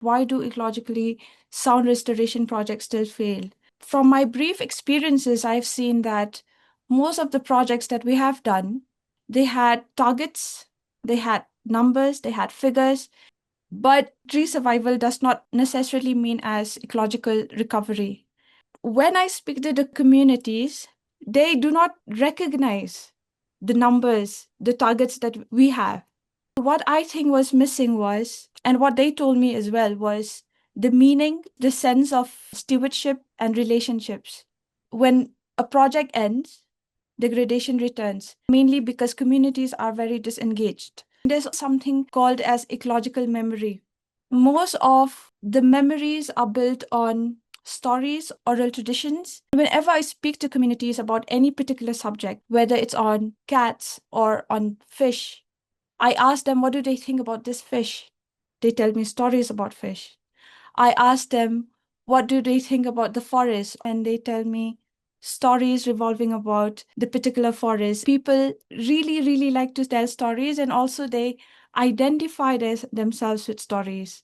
Why do ecologically sound restoration projects still fail? From my brief experiences, I've seen that most of the projects that we have done, they had targets, they had numbers, they had figures, but tree survival does not necessarily mean as ecological recovery. When I speak to the communities, they do not recognize the numbers, the targets that we have. What I think was missing was, and what they told me as well, was the meaning, the sense of stewardship and relationships. When a project ends, degradation returns, mainly because communities are very disengaged. There's something called as ecological memory. Most of the memories are built on stories, oral traditions. Whenever I speak to communities about any particular subject, whether it's on cats or on fish, I ask them, what do they think about this fish? They tell me stories about fish. I ask them, what do they think about the forest? And they tell me stories revolving about the particular forest. People really, really like to tell stories, and also they identify themselves with stories.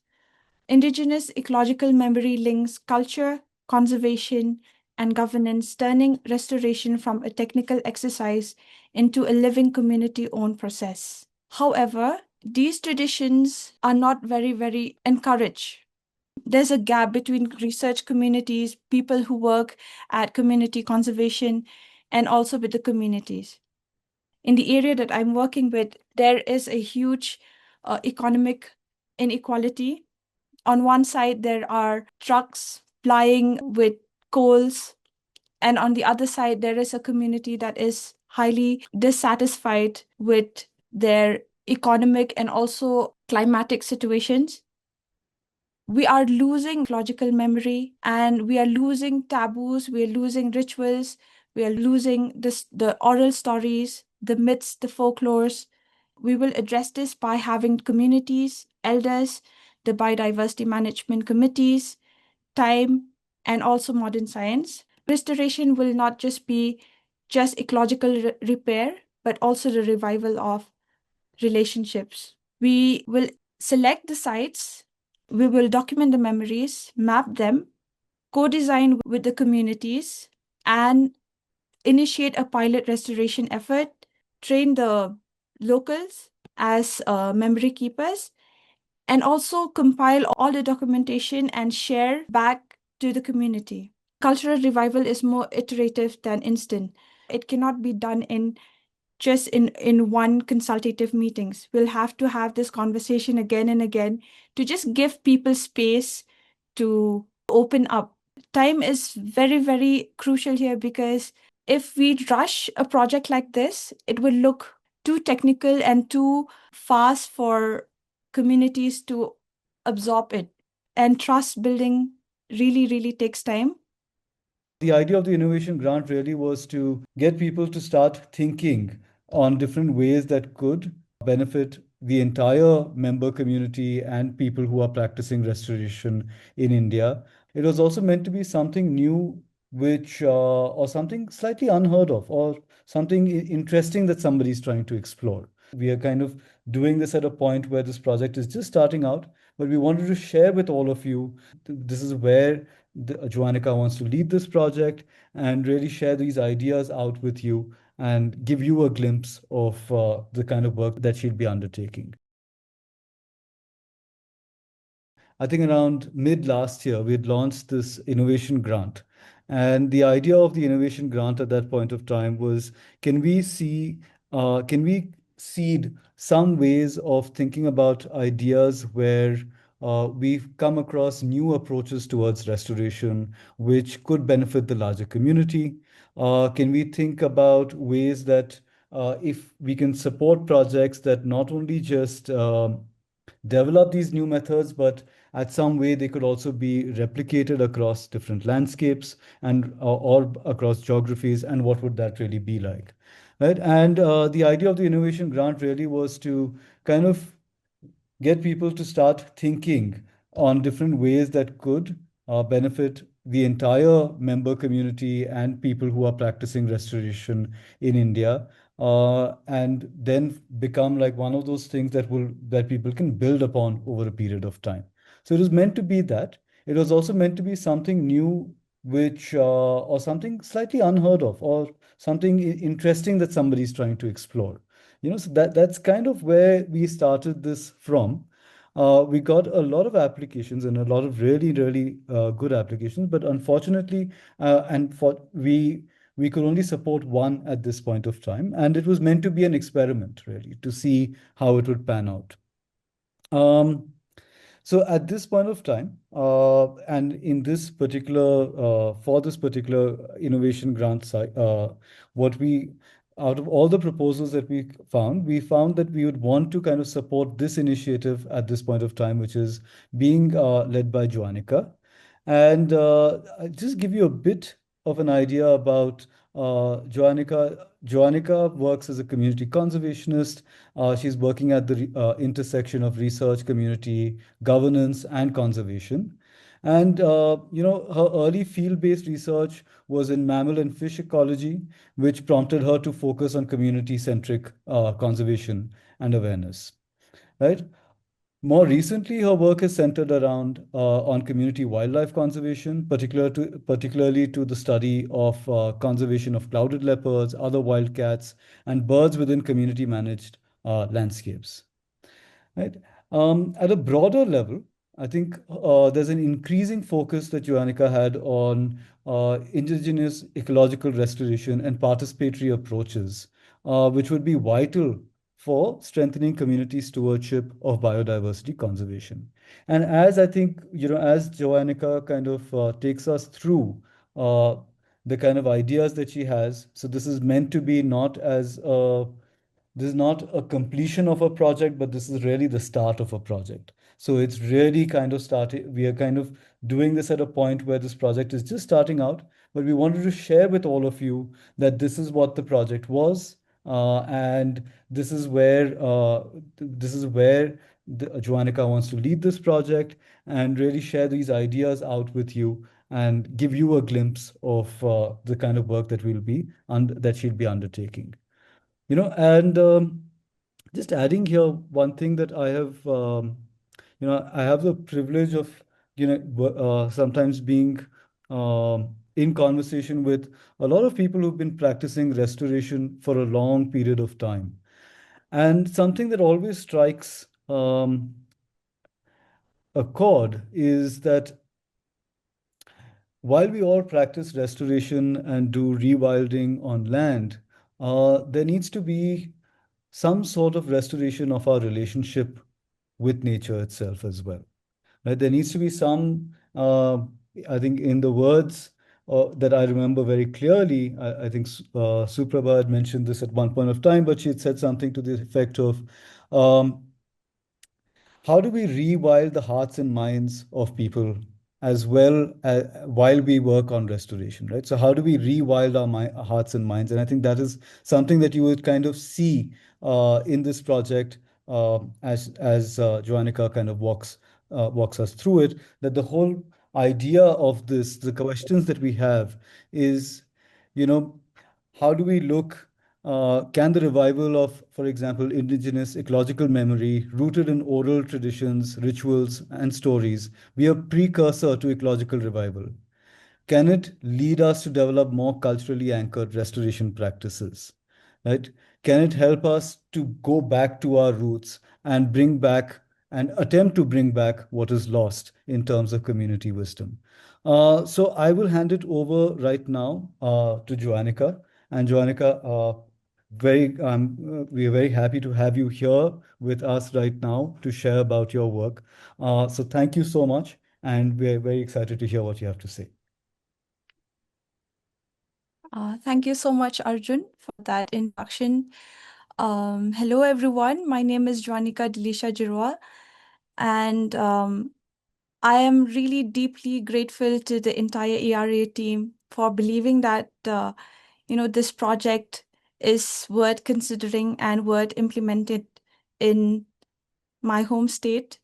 Indigenous ecological memory links culture, conservation, and governance, turning restoration from a technical exercise into a living community owned process. However, these traditions are not very, very encouraged. There's a gap between research communities, people who work at community conservation, and also with the communities. In the area that I'm working with, there is a huge economic inequality. On one side, there are trucks plying with coals, and on the other side, there is a community that is highly dissatisfied with their economic and also climatic situations. We are losing ecological memory, and we are losing taboos, we are losing rituals, we are losing the oral stories, the myths, the folklores. We will address this by having communities, elders, the biodiversity management committees, time, and also modern science. Restoration will not just be just ecological repair, but also the revival of relationships. We will select the sites, we will document the memories, map them, co design with the communities, and initiate a pilot restoration effort, train the locals as memory keepers, and also compile all the documentation and share back to the community. Cultural revival is more iterative than instant. It cannot be done in just in one consultative meetings. We'll have to have this conversation again and again to just give people space to open up. Time is very, very crucial here, because if we rush a project like this, it will look too technical and too fast for communities to absorb it. And trust building really, really takes time. The idea of the innovation grant really was to get people to start thinking on different ways that could benefit the entire member community and people who are practicing restoration in India. It was also meant to be something new, or something slightly unheard of, or something interesting that somebody's trying to explore. We are kind of doing this at a point where this project is just starting out, but we wanted to share with all of you. This is where Joanica wants to lead this project and really share these ideas out with you and give you a glimpse of the kind of work that she'll be undertaking. I think around mid last year, we had launched this innovation grant. And the idea of the innovation grant at that point of time was, can we see, can we seed some ways of thinking about ideas where we've come across new approaches towards restoration, which could benefit the larger community? Can we think about ways that if we can support projects that not only just develop these new methods, but at some way they could also be replicated across different landscapes and or across geographies, and what would that really be like, right? And the idea of the innovation grant really was to kind of get people to start thinking on different ways that could benefit the entire member community and people who are practicing restoration in India, and then become like one of those things that people can build upon over a period of time. So it was meant to be that. It was also meant to be something new, which or something slightly unheard of, or something interesting that somebody's trying to explore. So that's kind of where we started this from. We got a lot of applications and a lot of really, really good applications, but unfortunately, and for we could only support one at this point of time, and it was meant to be an experiment, really, to see how it would pan out. Um, so at this point of time, and in this particular, for this particular innovation grant site, what we, out of all the proposals that we found that we would want to kind of support this initiative at this point of time, which is being led by Joanica. And I'll just give you a bit of an idea about Joanica. Joanica works as a community conservationist. She's working at the intersection of research, community governance, and conservation. And her early field-based research was in mammal and fish ecology, which prompted her to focus on community-centric conservation and awareness. Right. More recently, her work is centered around on community wildlife conservation, particularly to the study of conservation of clouded leopards, other wildcats, and birds within community managed landscapes. Right. At a broader level, I think there's an increasing focus that Joannica had on indigenous ecological restoration and participatory approaches, which would be vital for strengthening community stewardship of biodiversity conservation. And as I think, as Joannica kind of takes us through uh, the kind of ideas that she has, so this is meant to be not as a this is not a completion of a project, but this is really the start of a project. So it's really kind of starting, we are kind of doing this at a point where this project is just starting out, but we wanted to share with all of you that this is what the project was, and this is where Joannica wants to lead this project and really share these ideas out with you and give you a glimpse of the kind of work that that she'll be undertaking. And just adding here one thing that I have the privilege of, sometimes being in conversation with a lot of people who've been practicing restoration for a long period of time. And something that always strikes a chord is that while we all practice restoration and do rewilding on land, there needs to be some sort of restoration of our relationship with nature itself as well. Right? There needs to be some, I think, in the words that I remember very clearly. I think Suprabha had mentioned this at one point of time, but she had said something to the effect of, um, how do we rewild the hearts and minds of people as well while we work on restoration, right? So how do we rewild our hearts and minds? And I think that is something that you would kind of see in this project as Joannica kind of walks us through it. That the whole idea of this, the questions that we have, is, you know, how do we look? Can the revival of, for example, indigenous ecological memory rooted in oral traditions, rituals, and stories be a precursor to ecological revival? Can it lead us to develop more culturally anchored restoration practices? Right? Can it help us to go back to our roots and bring back and attempt to bring back what is lost in terms of community wisdom? So I will hand it over right now to Joannica. And Joannica, we are very happy to have you here with us right now to share about your work. So thank you so much, and we're very excited to hear what you have to say. Thank you so much, Arjun, for that introduction. Hello, everyone. My name is Joanica Jyrwa, and I am really deeply grateful to the entire ERA team for believing that this project is worth considering and worth implemented in my home state.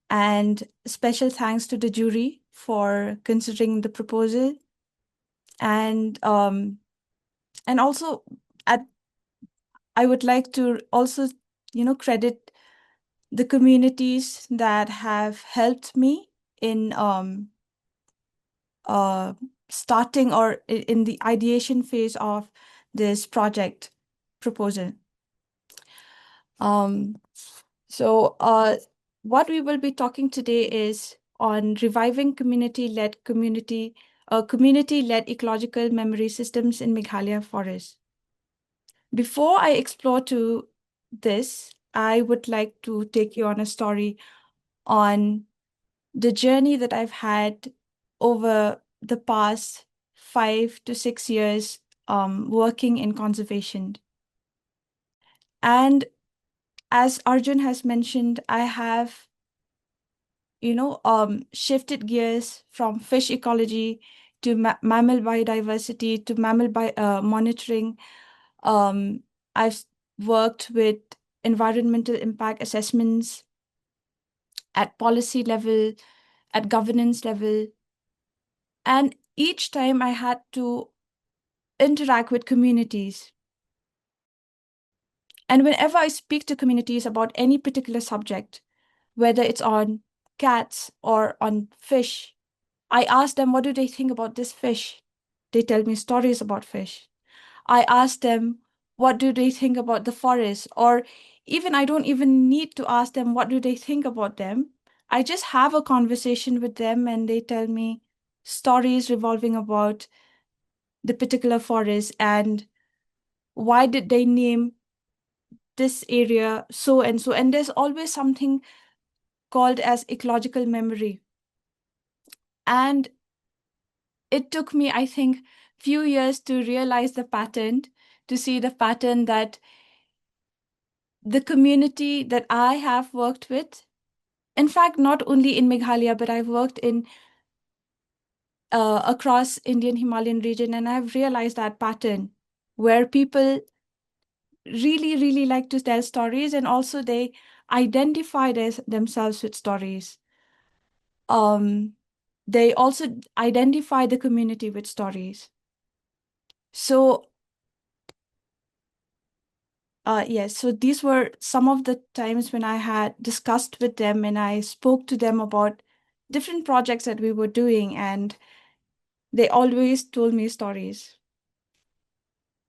And special thanks to the jury for considering the proposal. And also at I would like to also, credit the communities that have helped me in uh, starting or in the ideation phase of this project proposal. Um, so what we will be talking today is on reviving community-led ecological memory systems in Meghalaya forests. Before I explore to this, I would like to take you on a story on the journey that I've had over the past 5 to 6 years working in conservation. And as Arjun has mentioned, I have, shifted gears from fish ecology to mammal biodiversity to monitoring. Um, I've worked with environmental impact assessments at policy level, at governance level. And each time I had to interact with communities. And whenever I speak to communities about any particular subject, whether it's on cats or on fish, I ask them, what do they think about this fish? They tell me stories about fish. I ask them, what do they think about the forest? Or even I don't even need to ask them, what do they think about them? I just have a conversation with them and they tell me stories revolving about the particular forest and why did they name this area so and so. And there's always something called as ecological memory. And it took me, I think, few years to realize the pattern, to see the pattern that the community that I have worked with, in fact, not only in Meghalaya, but I've worked in across Indian Himalayan region, and I've realized that pattern where people really, really like to tell stories, and also they identify themselves with stories. They also identify the community with stories. So, yes, so these were some of the times when I had discussed with them and I spoke to them about different projects that we were doing, and they always told me stories.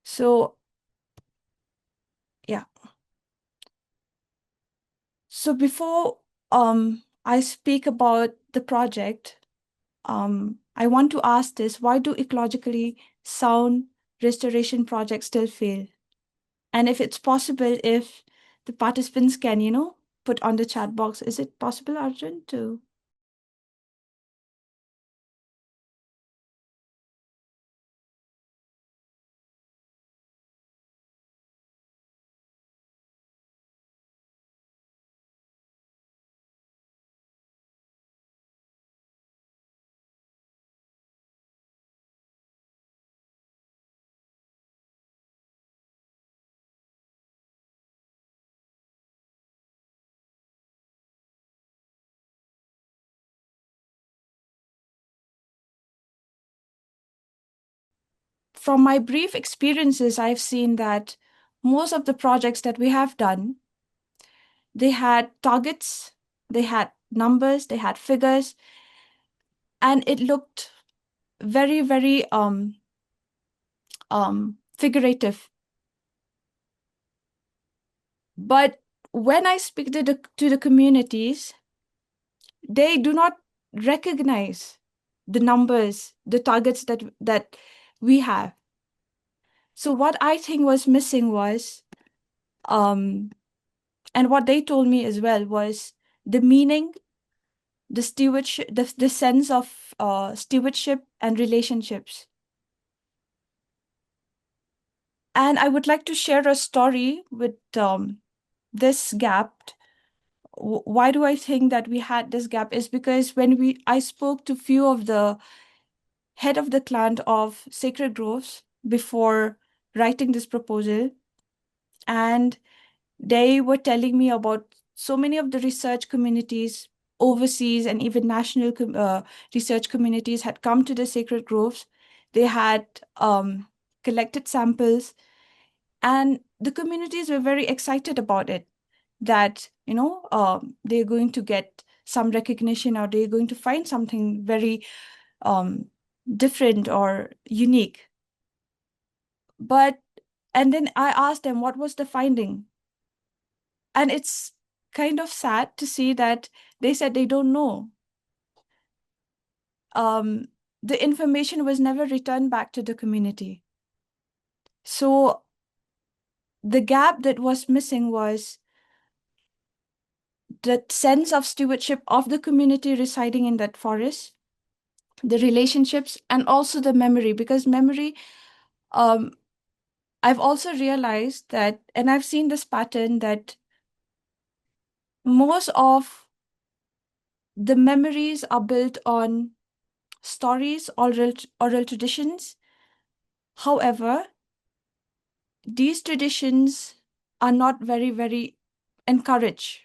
So, yeah. So before I speak about the project, I want to ask this, why do ecologically sound restoration projects still fail? And if it's possible, if the participants can, put on the chat box, is it possible, Arjun, to? From my brief experiences, I've seen that most of the projects that we have done, they had targets, they had numbers, they had figures, and it looked very, very figurative. But when I speak to the communities, they do not recognize the numbers, the targets that we have. So what I think was missing was, um, and what they told me as well was the meaning, the stewardship, the sense of stewardship and relationships. And I would like to share a story with this gap. Why do I think that we had this gap is because when I spoke to few of the head of the clan of sacred groves before writing this proposal, and they were telling me about so many of the research communities overseas and even national research communities had come to the sacred groves. They had collected samples, and the communities were very excited about it. That they're going to get some recognition, or they're going to find something very different or unique. And then I asked them, what was the finding? And it's kind of sad to see that they said they don't know. The information was never returned back to the community. So the gap that was missing was the sense of stewardship of the community residing in that forest, the relationships, and also the memory. Because memory, I've also realized that, and I've seen this pattern, that most of the memories are built on stories, oral traditions. However, these traditions are not very, very encouraged.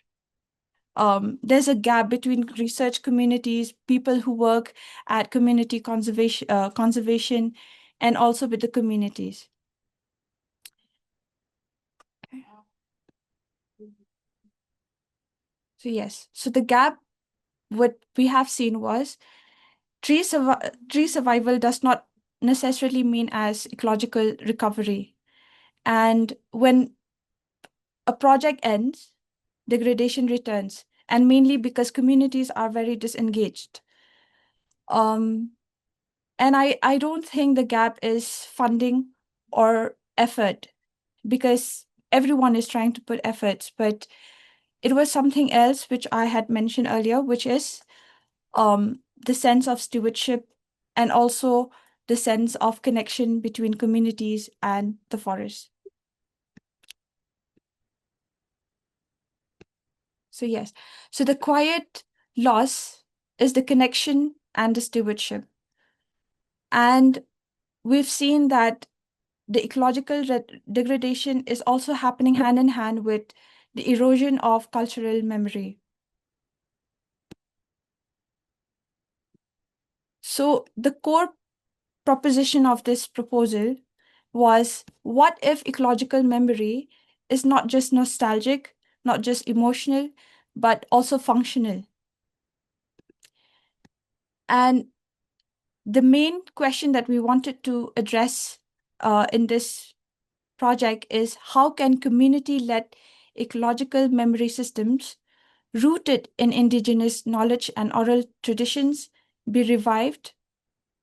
There's a gap between research communities, people who work at community conservation, and also with the communities. So yes, so the gap, what we have seen was tree survival does not necessarily mean as ecological recovery. And when a project ends, degradation returns, and mainly because communities are very disengaged. Um, and I don't think the gap is funding or effort, because everyone is trying to put efforts, but it was something else which I had mentioned earlier, which is the sense of stewardship, and also the sense of connection between communities and the forest. So yes, so the quiet loss is the connection and the stewardship. And we've seen that the ecological degradation is also happening hand in hand with the erosion of cultural memory. So the core proposition of this proposal was, what if ecological memory is not just nostalgic, not just emotional, but also functional? And the main question that we wanted to address in this project is, how can community-led ecological memory systems rooted in Indigenous knowledge and oral traditions be revived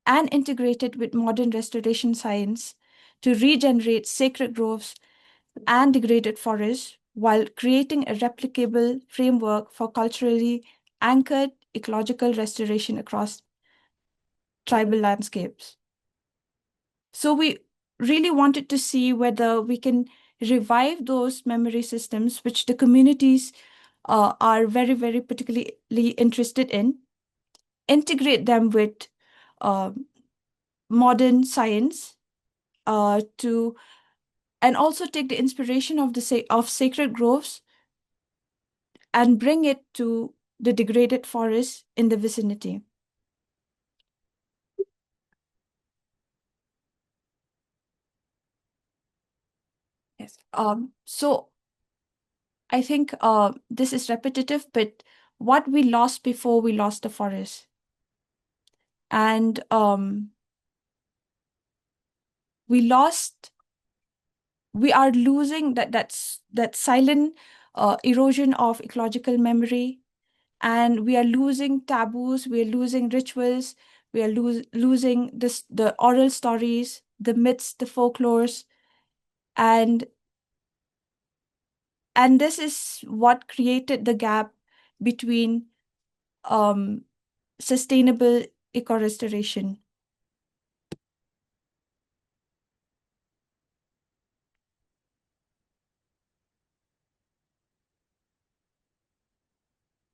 and integrated with modern restoration science to regenerate sacred groves and degraded forests, while creating a replicable framework for culturally anchored ecological restoration across tribal landscapes. So we really wanted to see whether we can revive those memory systems, which the communities are very, very particularly interested in, integrate them with uh, modern science, to and also take the inspiration of of sacred groves and bring it to the degraded forests in the vicinity. Yes. So I think this is repetitive, but what we lost before we lost the forest, and we lost, we are losing that silent erosion of ecological memory, and we are losing taboos, we are losing rituals, we are losing the oral stories, the myths, the folklores, and this is what created the gap between um, sustainable eco-restoration.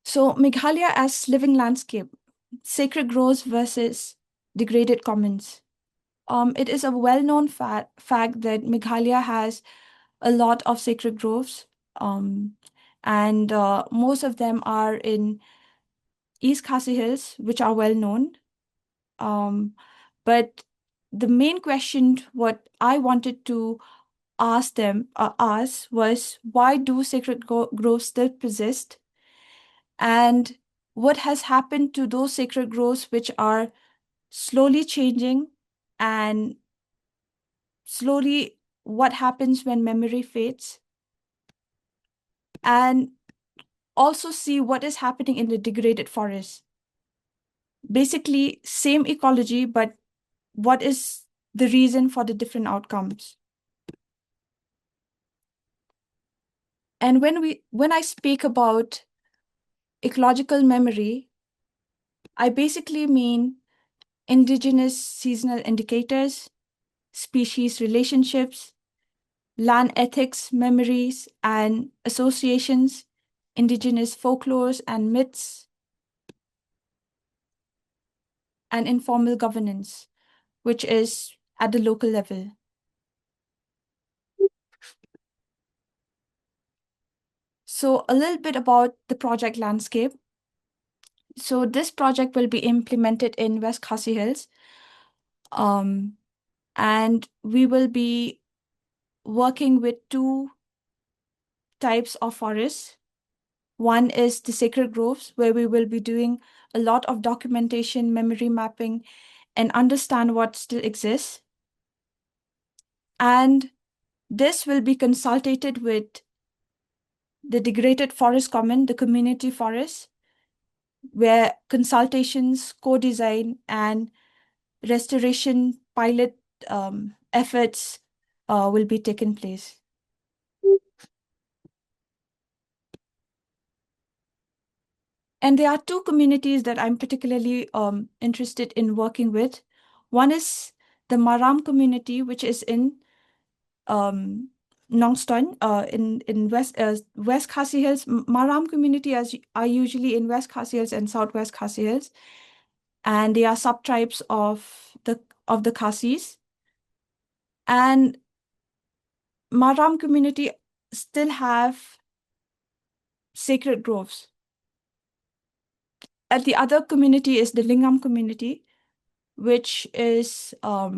So Meghalaya as living landscape, sacred groves versus degraded commons. It is a well-known fact that Meghalaya has a lot of sacred groves, and most of them are in East Khasi Hills, which are well known. But the main question, what I wanted to asked was, why do sacred groves still persist? And what has happened to those sacred groves which are slowly changing, and slowly what happens when memory fades? And also see what is happening in the degraded forest. Basically, same ecology, but what is the reason for the different outcomes? And when I speak about ecological memory, I basically mean indigenous seasonal indicators, species relationships, land ethics, memories and associations, indigenous folklores and myths, and informal governance, which is at the local level. So a little bit about the project landscape. So this project will be implemented in West Khasi Hills. And we will be working with two types of forests. One is the sacred groves, where we will be doing a lot of documentation, memory mapping, and understand what still exists. And this will be consulted with the degraded forest common, the community forest, where consultations, co-design, and restoration pilot efforts will be taken place. And there are two communities that I'm particularly interested in working with. One is the Maram community, which is in Nongston, in West Khasi Hills. Maram community are usually in West Khasi Hills and Southwest Khasi Hills, and they are subtribes of the Khasis. And Maram community still have sacred groves. And the other community is the Lingam community, which is a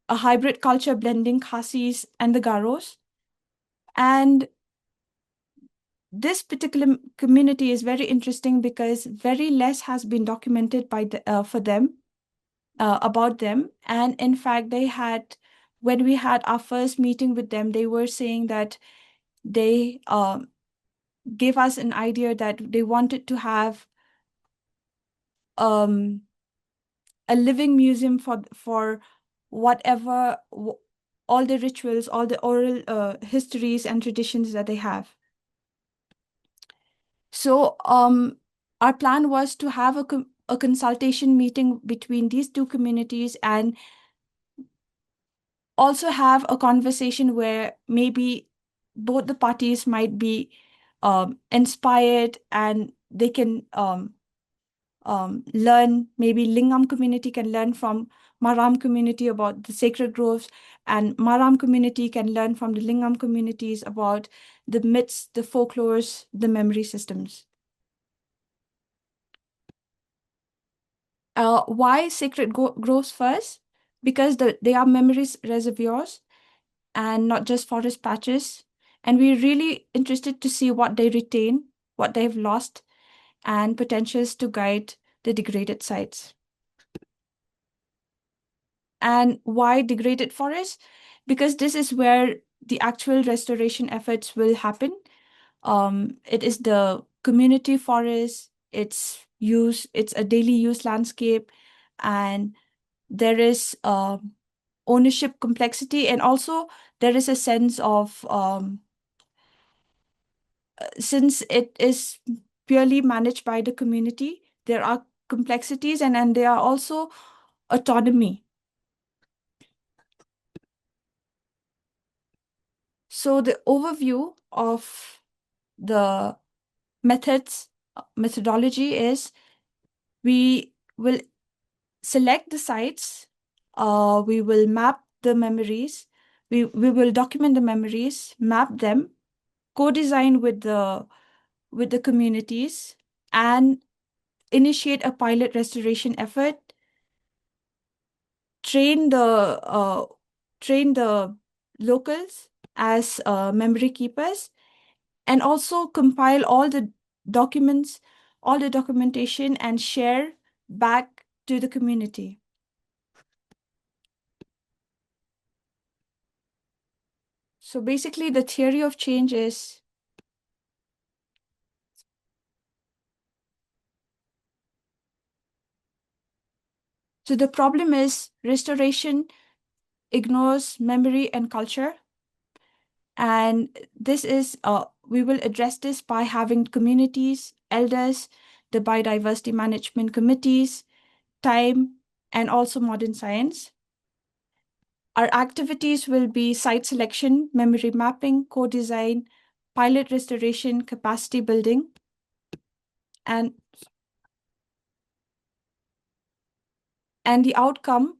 hybrid culture blending Khasis and the Garos. And this particular community is very interesting because very less has been documented for them, about them. And in fact, when we had our first meeting with them, they were saying that they gave us an idea that they wanted to have um, a living museum for whatever, all the rituals, all the oral histories and traditions that they have. So our plan was to have a consultation meeting between these two communities, and also have a conversation where maybe both the parties might be inspired, and they can learn. Maybe Lingam community can learn from Maram community about the sacred groves, and Maram community can learn from the Lingam communities about the myths, the folklores, the memory systems. Why sacred groves first? Because they are memories reservoirs and not just forest patches. And we're really interested to see what they retain, what they've lost, and potentials to guide the degraded sites. And why degraded forests? Because this is where the actual restoration efforts will happen. It is the community forest, it's a daily use landscape, and there is ownership complexity, and also there is a sense of since it is purely managed by the community, there are complexities, and there are also autonomy. So the overview of the methodology is, we will select the sites, we will map the memories, we will document the memories, map them, co-design with the communities, and initiate a pilot restoration effort, train the locals as memory keepers, and also compile all the documents, all the documentation, and share back to the community. So basically, the theory of change is so the problem is restoration ignores memory and culture. And this is, we will address this by having communities, elders, the biodiversity management committees, time, and also modern science. Our activities will be site selection, memory mapping, co-design, pilot restoration, capacity building, and the outcome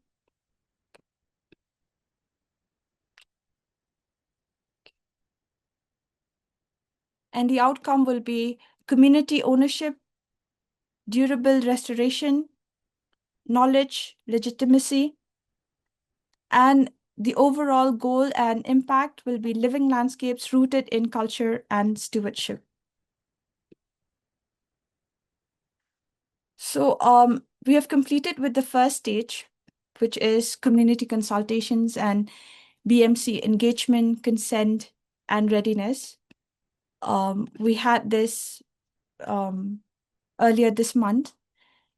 will be community ownership, durable restoration, knowledge, legitimacy, and the overall goal and impact will be living landscapes rooted in culture and stewardship. So we have completed with the first stage, which is community consultations and BMC engagement, consent, and readiness. We had this earlier this month,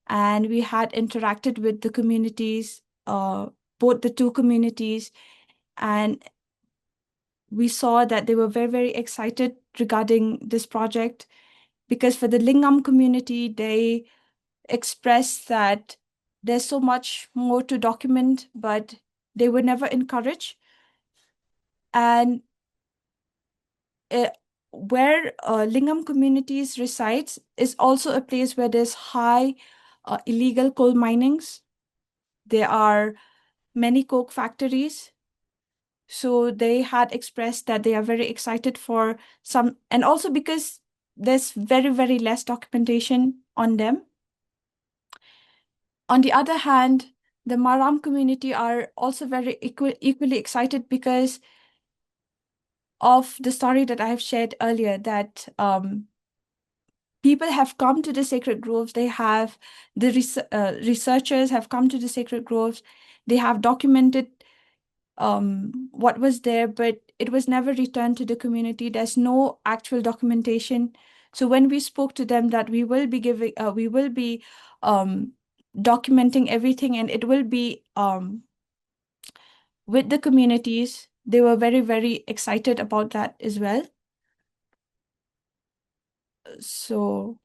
and we had interacted with the communities, both the two communities, and we saw that they were very, very excited regarding this project because for the Lingam community, they expressed that there's so much more to document, but they were never encouraged. And where Lingam communities resides is also a place where there's high illegal coal minings. There are many coke factories. So they had expressed that they are very excited for some, and also because there's very, very less documentation on them. On the other hand, the Maram community are also very equally excited because of the story that I have shared earlier, that people have come to the sacred groves. They have, the researchers have come to the sacred groves. They have documented what was there, but it was never returned to the community. There's no actual documentation. So when we spoke to them that we will be documenting everything, and it will be with the communities, they were very, very excited about that as well. So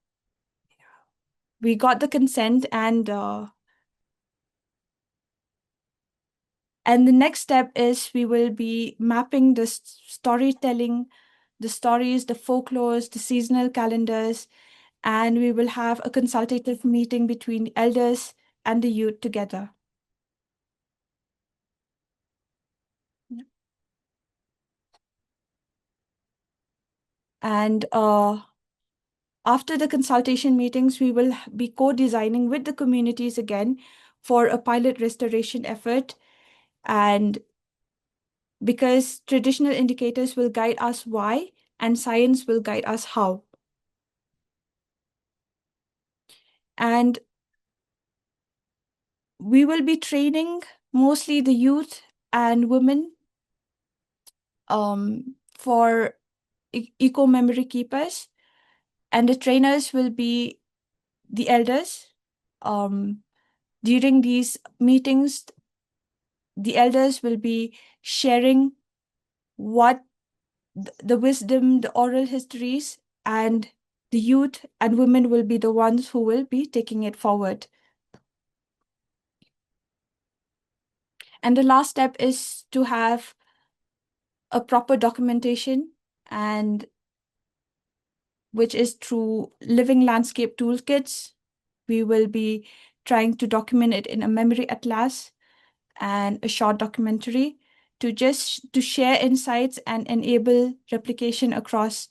we got the consent, and the next step is we will be mapping the storytelling, the stories, the folklores, the seasonal calendars, and we will have a consultative meeting between elders and the youth together. Yeah. And after the consultation meetings, we will be co-designing with the communities again for a pilot restoration effort. And because traditional indicators will guide us why, and science will guide us how. And we will be training mostly the youth and women for eco memory keepers, and the trainers will be the elders. During these meetings, the elders will be sharing what the wisdom, the oral histories, and the youth and women will be the ones who will be taking it forward. And the last step is to have a proper documentation, and which is through living landscape toolkits. We will be trying to document it in a memory atlas and a short documentary to share insights and enable replication across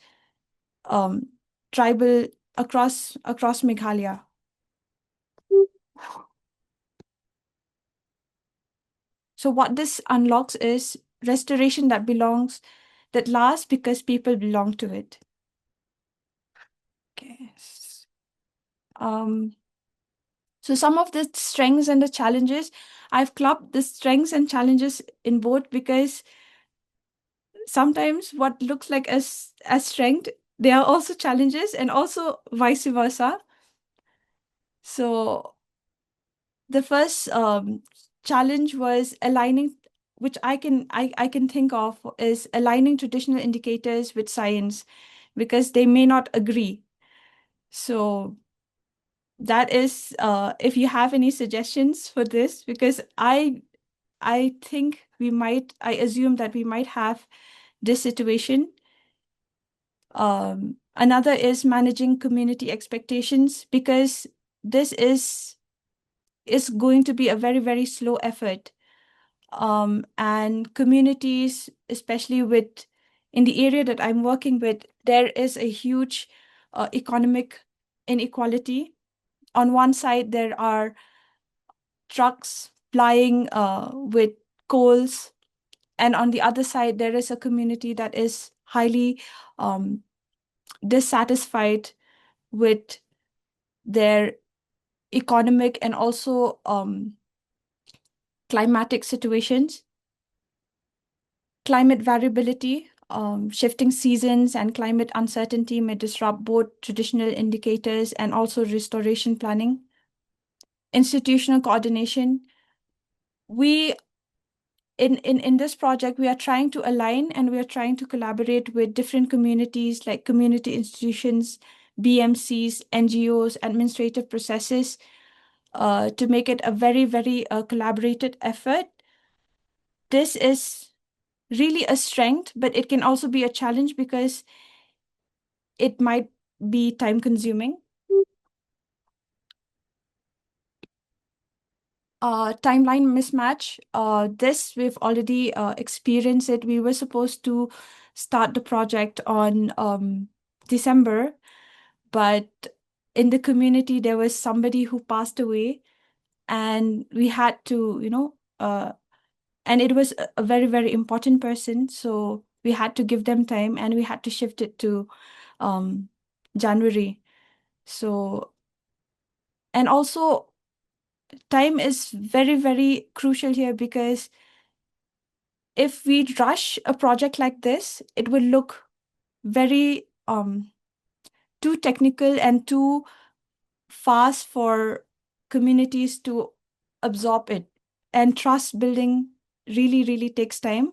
tribal across Meghalaya. So what this unlocks is restoration that lasts because people belong to it. Okay. Um, so some of the strengths and the challenges, I've clubbed the strengths and challenges in both because sometimes what looks like as strength, there are also challenges and also vice versa. So the first challenge was aligning, which I can think of, is aligning traditional indicators with science because they may not agree. So that is, if you have any suggestions for this, because I think I assume that we might have this situation. Another is managing community expectations because this is going to be a very, very slow effort. And communities, especially in the area that I'm working with, there is a huge economic inequality. On one side, there are trucks plying with coals, and on the other side, there is a community that is highly um, dissatisfied with their economic and also climatic situations. Climate variability, shifting seasons, and climate uncertainty may disrupt both traditional indicators and also restoration planning. Institutional coordination. We in this project, we are trying to align and we are trying to collaborate with different communities like community institutions, BMCs, NGOs, administrative processes, to make it a very, very collaborated effort. This is really a strength, but it can also be a challenge because it might be time consuming. Timeline mismatch. This we've already experienced it. We were supposed to start the project on December, but in the community there was somebody who passed away, and we had to, and it was a very, very important person, so we had to give them time, and we had to shift it to um, January. So, and also time is very, very crucial here because if we rush a project like this, it will look very too technical and too fast for communities to absorb it. And trust building really, really takes time.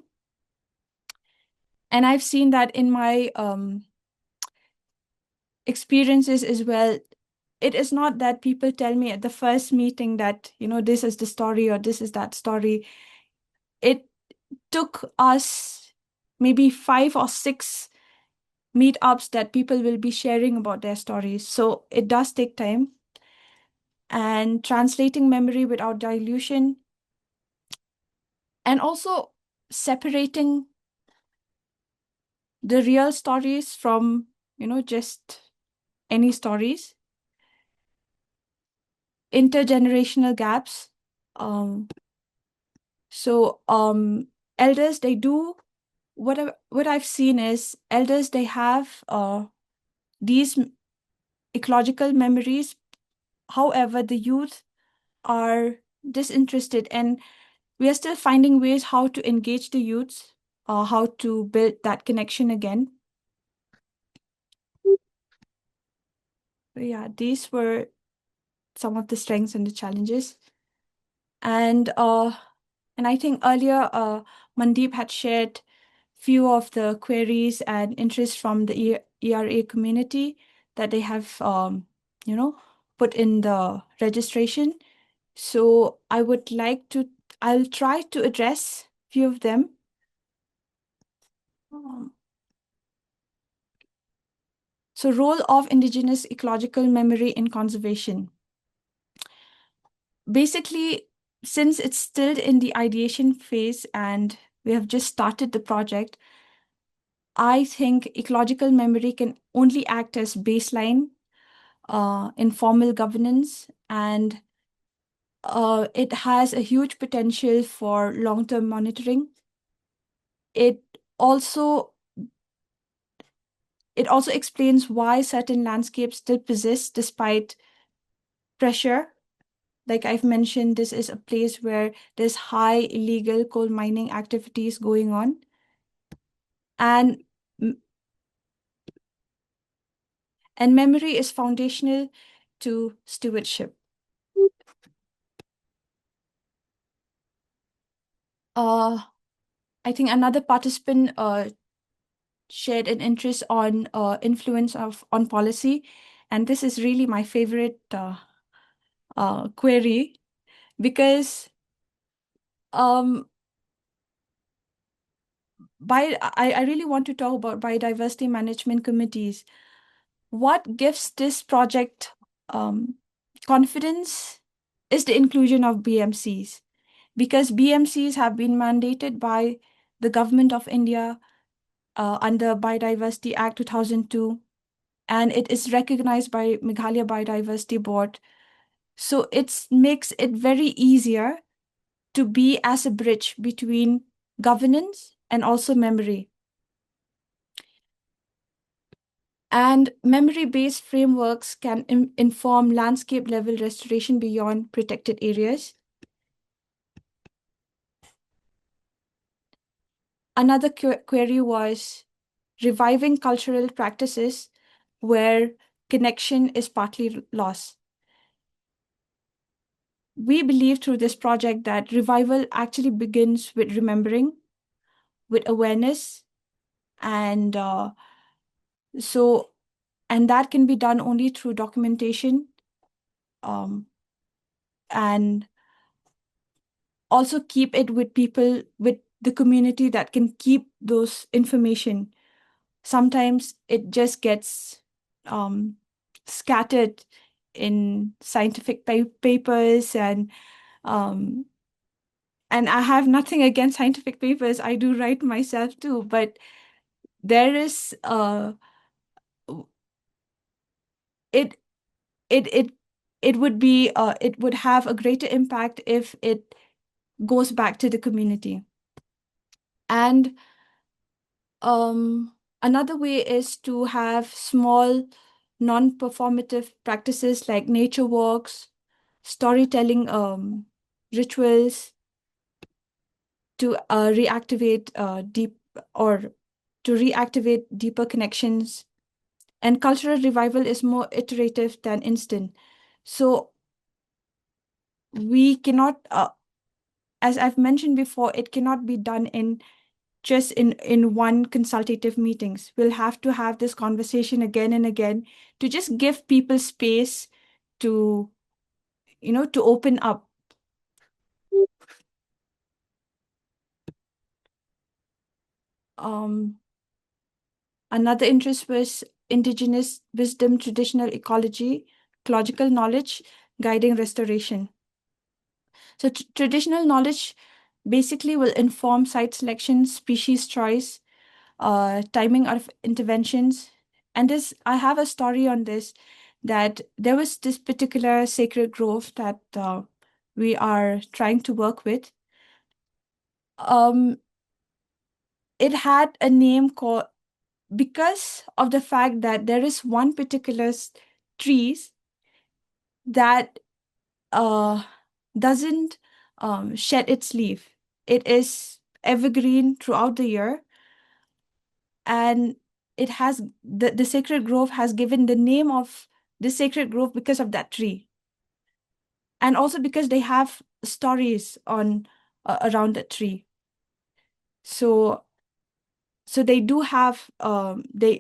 And I've seen that in my experiences as well. It is not that people tell me at the first meeting that, this is the story or this is that story. It took us maybe 5 or 6 meetups that people will be sharing about their stories. So it does take time. And translating memory without dilution, and also separating the real stories from, just any stories. Intergenerational gaps. Um, so elders, they do what I've seen is elders, they have these ecological memories. However, the youth are disinterested, and we are still finding ways how to engage the youths, how to build that connection again. So yeah, these were some of the strengths and the challenges. And I think earlier Mandeep had shared few of the queries and interests from the ERA community that they have put in the registration. So I'll try to address few of them. Um, So role of Indigenous ecological memory in conservation. Basically, since it's still in the ideation phase and we have just started the project, I think ecological memory can only act as baseline in formal governance, and it has a huge potential for long-term monitoring. It also it also explains why certain landscapes still persist despite pressure. Like I've mentioned, this is a place where there's high illegal coal mining activities going on. And and memory is foundational to stewardship. I think another participant shared an interest on influence of on policy, and this is really my favorite query because um, I really want to talk about biodiversity management committees. What gives this project um, confidence is the inclusion of BMCs, because BMCs have been mandated by the government of India under Biodiversity Act 2002, and it is recognized by Meghalaya Biodiversity Board. So it makes it very easier to be as a bridge between governance and also memory. And memory-based frameworks can inform landscape-level restoration beyond protected areas. Another query was reviving cultural practices where connection is partly lost. We believe through this project that revival actually begins with remembering, with awareness, and so and that can be done only through documentation, um, and also keep it with people, with the community that can keep those information. Sometimes it just gets um, scattered in scientific papers, um, and I have nothing against scientific papers. I do write myself too, but there is it it it it would be it would have a greater impact if it goes back to the community. And another way is to have small non-performative practices like nature walks, storytelling rituals to reactivate deep or to reactivate deeper connections. And cultural revival is more iterative than instant. So we cannot, as I've mentioned before, it cannot be done in just in one consultative meetings. We'll have to have this conversation again and again to just give people space to, to open up. Um, Another interest was indigenous wisdom, traditional ecology, ecological knowledge guiding restoration. So traditional knowledge basically will inform site selection, species choice, timing of interventions. And this, I have a story on this, that there was this particular sacred grove that we are trying to work with. Um, it had a name called, because of the fact that there is one particular trees that uh, doesn't shed its leaf. It is evergreen throughout the year, and it has the sacred grove has given the name of the sacred grove because of that tree, and also because they have stories on around that tree. So they do have they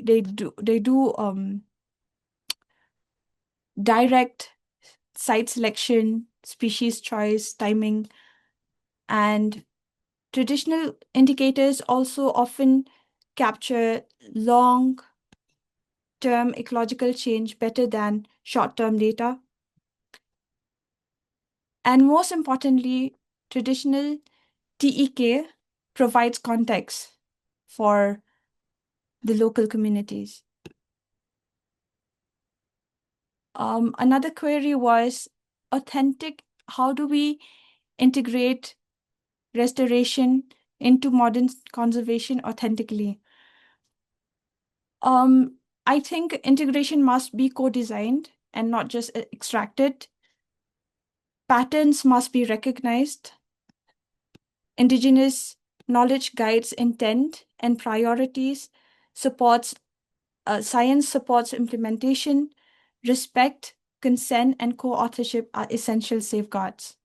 do direct site selection, species choice, timing, and traditional indicators also often capture long term ecological change better than short term data. And most importantly, traditional TEK provides context for the local communities. Another query was authentic. How do we integrate restoration into modern conservation authentically. Um, I think integration must be co-designed and not just extracted. Patterns must be recognized. Indigenous knowledge guides intent and priorities, supports science supports implementation, respect, consent, and co-authorship are essential safeguards.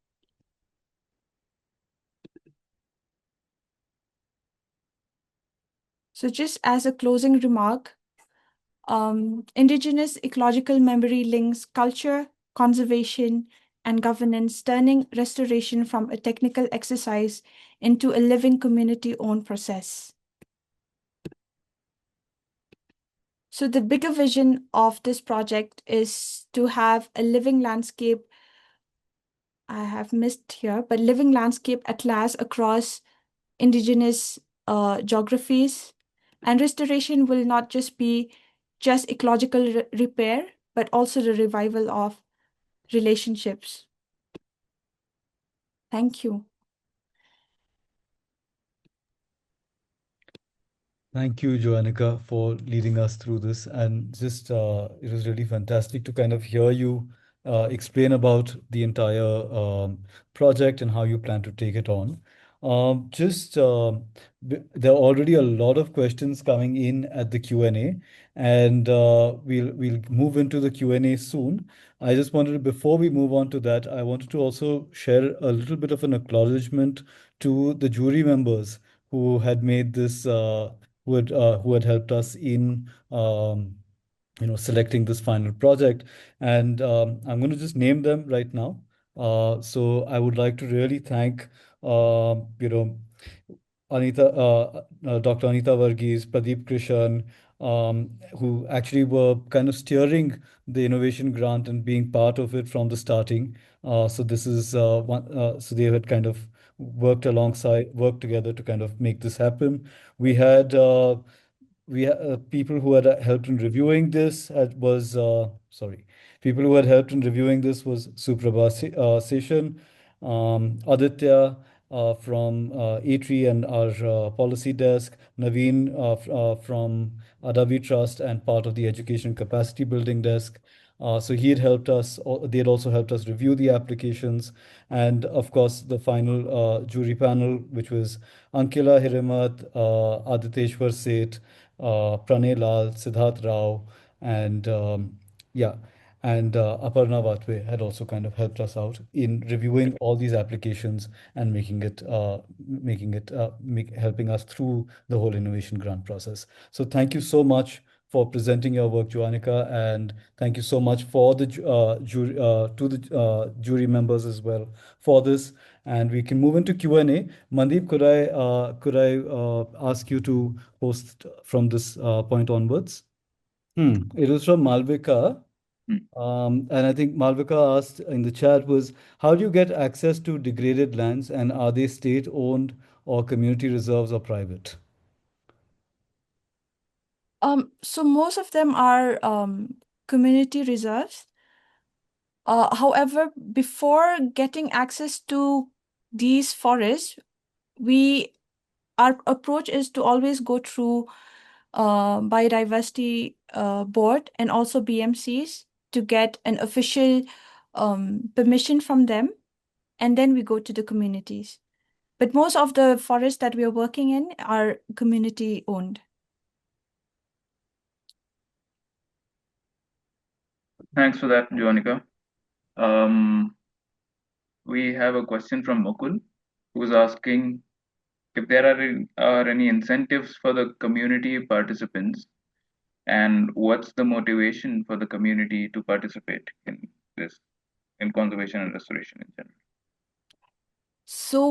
So just as a closing remark, Indigenous ecological memory links culture, conservation, and governance, turning restoration from a technical exercise into a living community-owned process. So the bigger vision of this project is to have a living landscape, I have missed here, but living landscape atlas across Indigenous geographies. And restoration will not just be just ecological repair, but also the revival of relationships. Thank you. Thank you, Joanica, for leading us through this. And just it was really fantastic to kind of hear you explain about the entire project and how you plan to take it on. Just there are already a lot of questions coming in at the Q&A, and we'll move into the Q&A soon. I just wanted to, before we move on to that, I wanted to also share a little bit of an acknowledgement to the jury members who had made this who had helped us in selecting this final project. And I'm going to just name them right now. So I would like to really thank Dr. Anita Varghese, Pradeep Krishan, who actually were kind of steering the innovation grant and being part of it from the starting. So this is so they had kind of worked together to kind of make this happen. We had people who had helped in reviewing this was sorry, people who had helped in reviewing this was Suprabha Seshan, Aditya from ATRI and our policy desk, Naveen from Adavi Trust and part of the education capacity building desk. So he had helped us, they had also helped us review the applications. And of course, the final jury panel, which was Ankila Hiramat, Aditeshwar Seth, Pranay Lal, Siddharth Rao, and yeah, and Aparna Vatve had also kind of helped us out in reviewing all these applications and helping us through the whole innovation grant process. So thank you so much for presenting your work, Joanica, and thank you so much for the jury members as well for this. And we can move into Q&A. Mandeep, could I ask you to host from this point onwards? It was from Malvika. And I think Malvika asked in the chat was, how do you get access to degraded lands, and are they state-owned or community reserves or private? So most of them are community reserves. However, before getting access to these forests, our approach is to always go through biodiversity board and also BMCs to get an official permission from them, and then we go to the communities. But most of the forests that we are working in are community owned. Thanks for that, Joanica. We have a question from Mukul, who's asking if there are any incentives for the community participants, and what's the motivation for the community to participate in this, in conservation and restoration in general. So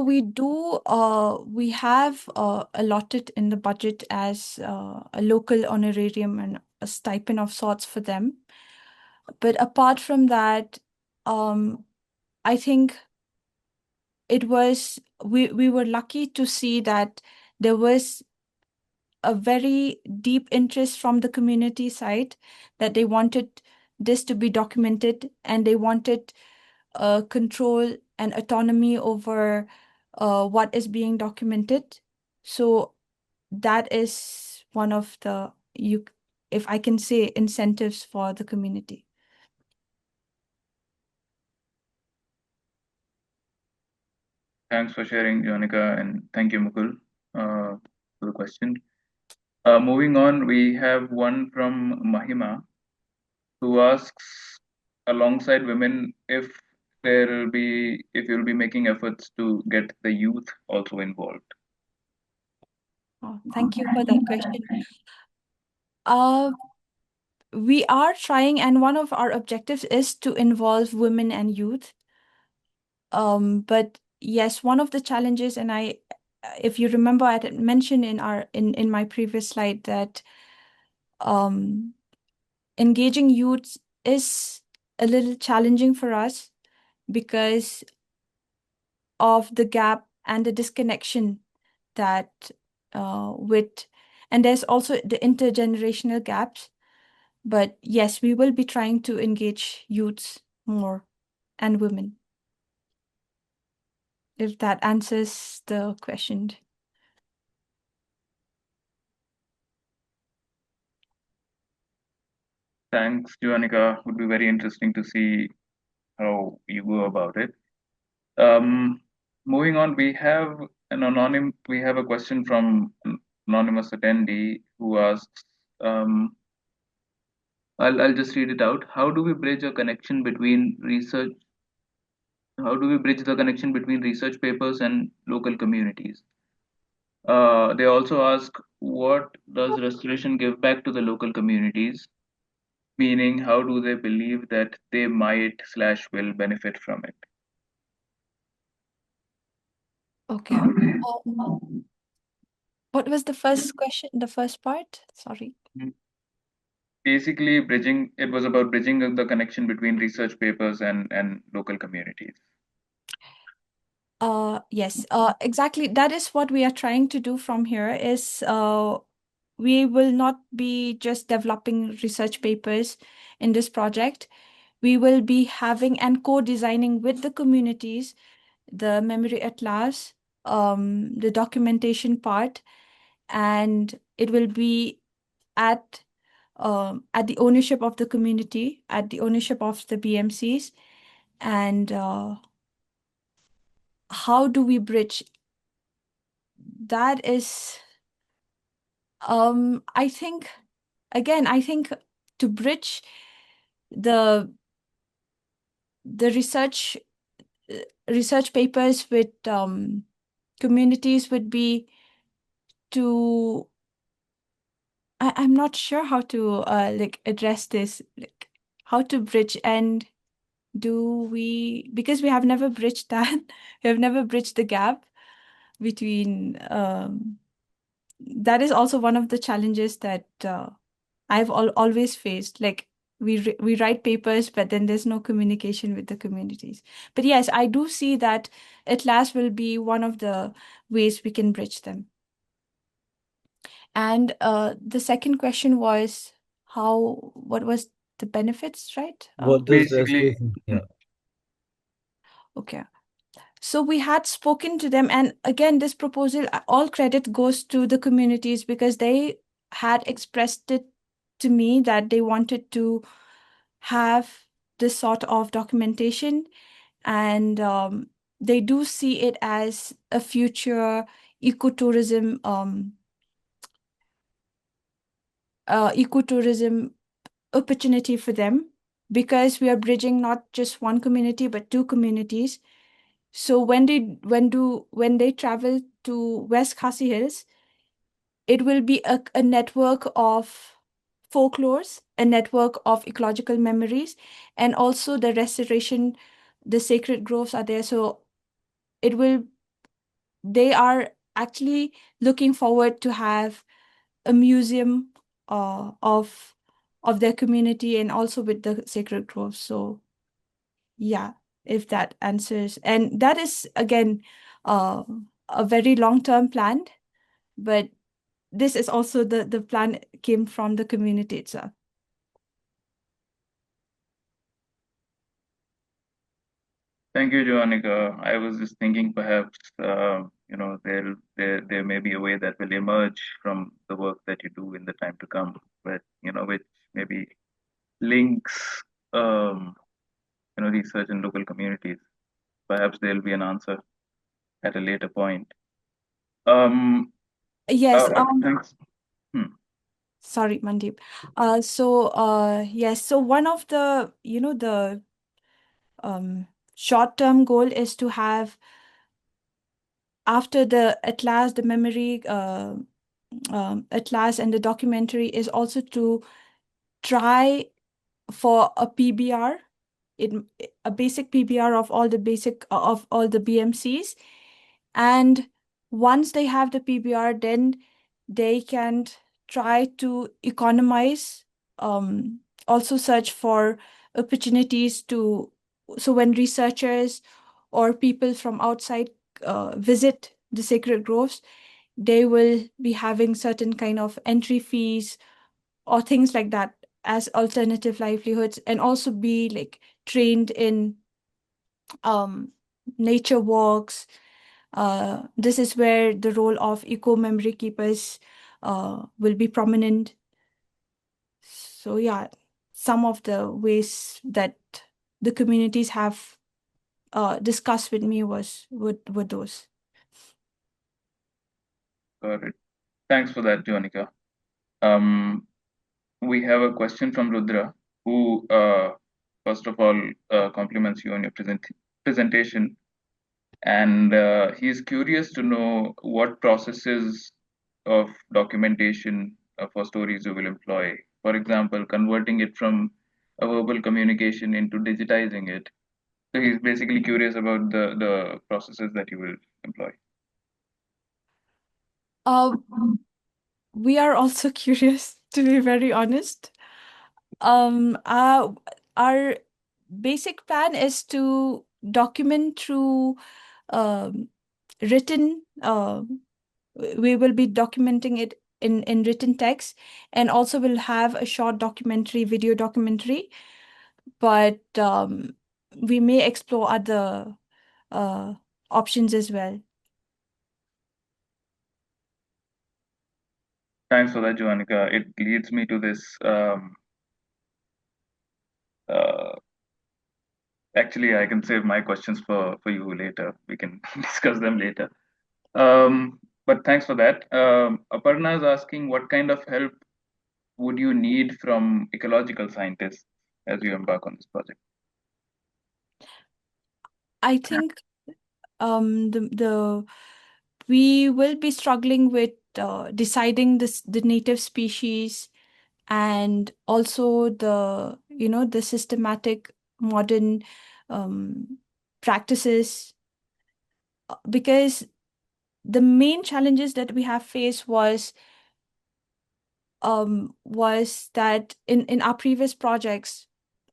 we have allotted in the budget as a local honorarium and a stipend of sorts for them. But apart from that, I think we were lucky to see that there was a very deep interest from the community side that they wanted this to be documented, and they wanted control and autonomy over what is being documented. So that is one of the, if I can say, incentives for the community. Thanks for sharing, Joanica, and thank you, Mukul, for the question. Moving on, we have one from Mahima, who asks, alongside women, if you'll be making efforts to get the youth also involved. Oh, thank you for that question. We are trying, and one of our objectives is to involve women and youth. But yes, one of the challenges, and if you remember, I had mentioned in my previous slide that um, engaging youth is a little challenging for us because of the gap and the disconnection that and there's also the intergenerational gaps. But yes, we will be trying to engage youths more and women, if that answers the question. Thanks, Joanica. Would be very interesting to see how you go about it. Moving on, we have a question from an anonymous attendee who asks, I'll just read it out. How do we bridge the connection between research papers and local communities? They also ask, what does restoration give back to the local communities? Meaning, how do they believe that they might/will benefit from it? Okay. What was the first question, the first part? Sorry. Basically, it was about bridging the connection between research papers and local communities. Yes, exactly. That is what we are trying to do from here is we will not be just developing research papers in this project. We will be having and co-designing with the communities the memory atlas, the documentation part, and it will be at the ownership of the community, at the ownership of the BMCs, and how do we bridge? That is, I think, again, I think to bridge the the research papers with communities would be to I'm not sure how to like address this, like how to bridge, and because we have never bridged that, we have never bridged the gap between that is also one of the challenges that I've always faced. Like we write papers, but then there's no communication with the communities. But yes, I do see that Atlas will be one of the ways we can bridge them. And the second question was what was the benefits, right? What does Basically, restoration? Yeah. Okay. So we had spoken to them, and again, this proposal, all credit goes to the communities because they had expressed it to me that they wanted to have this sort of documentation, and they do see it as a future ecotourism ecotourism opportunity for them because we are bridging not just one community but two communities. So when they travel to West Khasi Hills, it will be a network of folklores, a network of ecological memories, and also the restoration, the sacred groves are there. So it will they are actually looking forward to have a museum of their community and also with the sacred groves. So yeah, if that answers. And that is again uh, a very long-term plan, but this is also the plan came from the community itself. thank you, Joanica. I was just thinking perhaps there may be a way that will emerge from the work that you do in the time to come, but which maybe links research in local communities. Perhaps there'll be an answer at a later point. Um, Yes. Thanks. Sorry, Mandeep. Yes. So one of the the short-term goal is to have, after the atlas, the memory atlas and the documentary, is also to try for a PBR, it, a basic PBR of all the BMCs. And once they have the PBR, then they can try to economize, also search for opportunities to, so when researchers or people from outside visit the sacred groves, they will be having certain kind of entry fees or things like that as alternative livelihoods, and also be like trained in um, nature walks. This is where the role of eco memory keepers will be prominent. So yeah, some of the ways that the communities have discussed with me were those. Got it. Thanks for that, Jonica. Um, we have a question from Rudra, who, first of all, compliments you on your presentation, and he's curious to know what processes of documentation for stories you will employ. For example, converting it from a verbal communication into digitizing it. So he's basically curious about the processes that you will employ. Uh, we are also curious, to be very honest. Our basic plan is to document through um, written. We will be documenting it in written text, and also will have a short documentary, video documentary. But we may explore other uh, options as well. Thanks for that, Joanica. It leads me to this. Uh, Actually, I can save my questions for you later. We can discuss them later. But thanks for that. Aparna is asking, what kind of help would you need from ecological scientists as you embark on this project? I think the we will be struggling with deciding the native species, and also the systematic modern practices, because the main challenges that we have faced was that in our previous projects,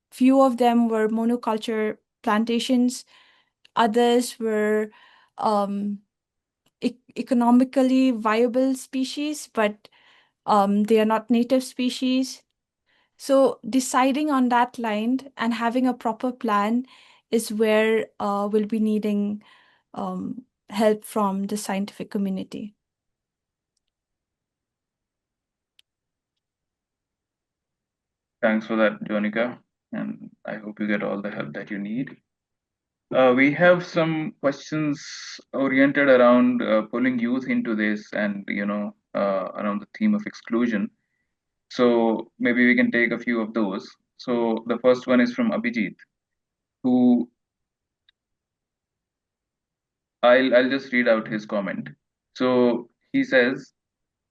few of them were monoculture plantations, others were um, economically viable species, but they are not native species. So deciding on that line and having a proper plan is where we'll be needing help from the scientific community. Thanks for that, Jonica, and I hope you get all the help that you need. We have some questions oriented around pulling youth into this, and around the theme of exclusion. So maybe we can take a few of those. So the first one is from Abhijit, who I'll just read out his comment. So he says,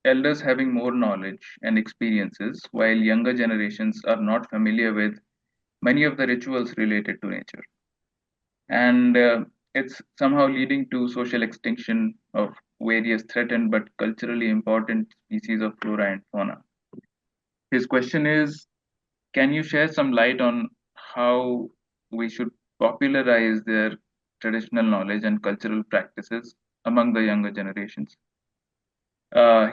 elders having more knowledge and experiences, while younger generations are not familiar with many of the rituals related to nature. And it's somehow leading to social extinction of various threatened but culturally important species of flora and fauna. His question is, can you share some light on how we should popularize their traditional knowledge and cultural practices among the younger generations?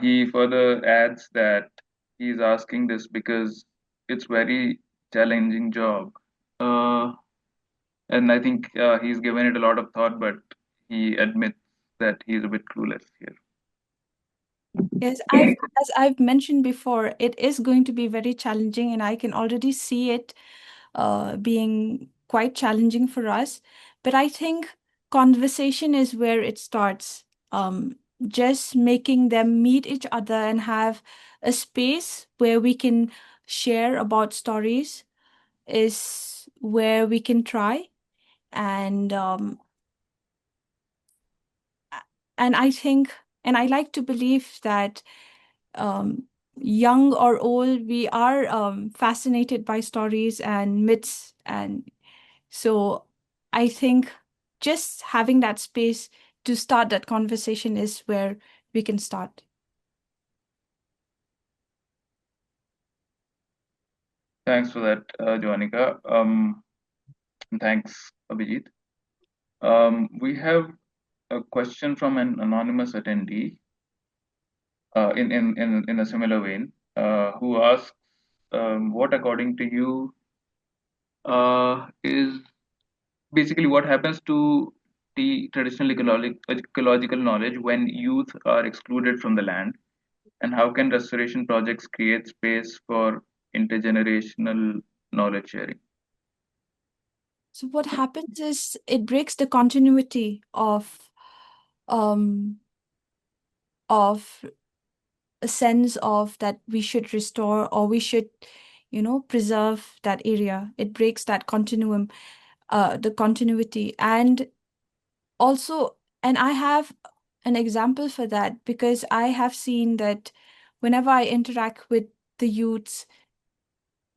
He further adds that he's asking this because it's very challenging job. And I think he's given it a lot of thought, but he admits that he's a bit clueless here. Yes, as I've mentioned before, it is going to be very challenging, and I can already see it being quite challenging for us. But I think conversation is where it starts. Just making them meet each other and have a space where we can share about stories is where we can try. And and I think, and I like to believe that um, young or old, we are fascinated by stories and myths. And so I think just having that space to start that conversation is where we can start. Thanks for that, Joanica. And thanks, Abhijit. We have a question from an anonymous attendee in a similar vein, who asks, what according to you is basically what happens to the traditional ecological knowledge when youth are excluded from the land, and how can restoration projects create space for intergenerational knowledge sharing? So what happens is it breaks the continuity um of a sense of that we should restore or we should, preserve that area. It breaks that continuum, the continuity. And also, and I have an example for that because I have seen that whenever I interact with the youths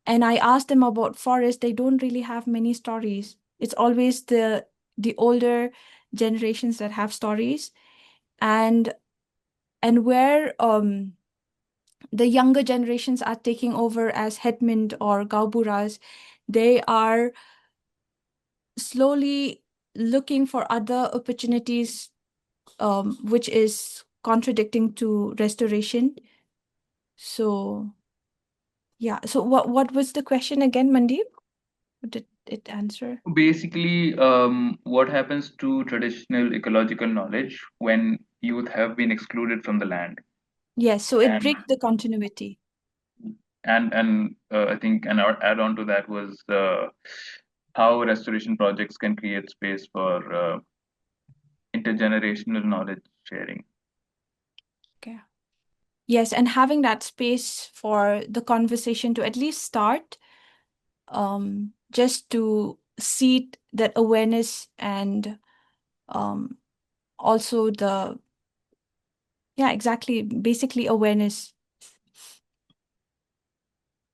and I ask them about forest, they don't really have many stories. It's always the older generations that have stories. And where the younger generations are taking over as headmen or gauburas, they are slowly looking for other opportunities, which is contradicting to restoration. So yeah. So what was the question again, Mandeep? What did it answer? Basically, what happens to traditional ecological knowledge when youth have been excluded from the land? Yes, so it And breaks the continuity. I think an add on to that was how restoration projects can create space for intergenerational knowledge sharing. Okay. Yes, and having that space for the conversation to at least start, just to seed that awareness and um, also yeah, exactly, basically awareness.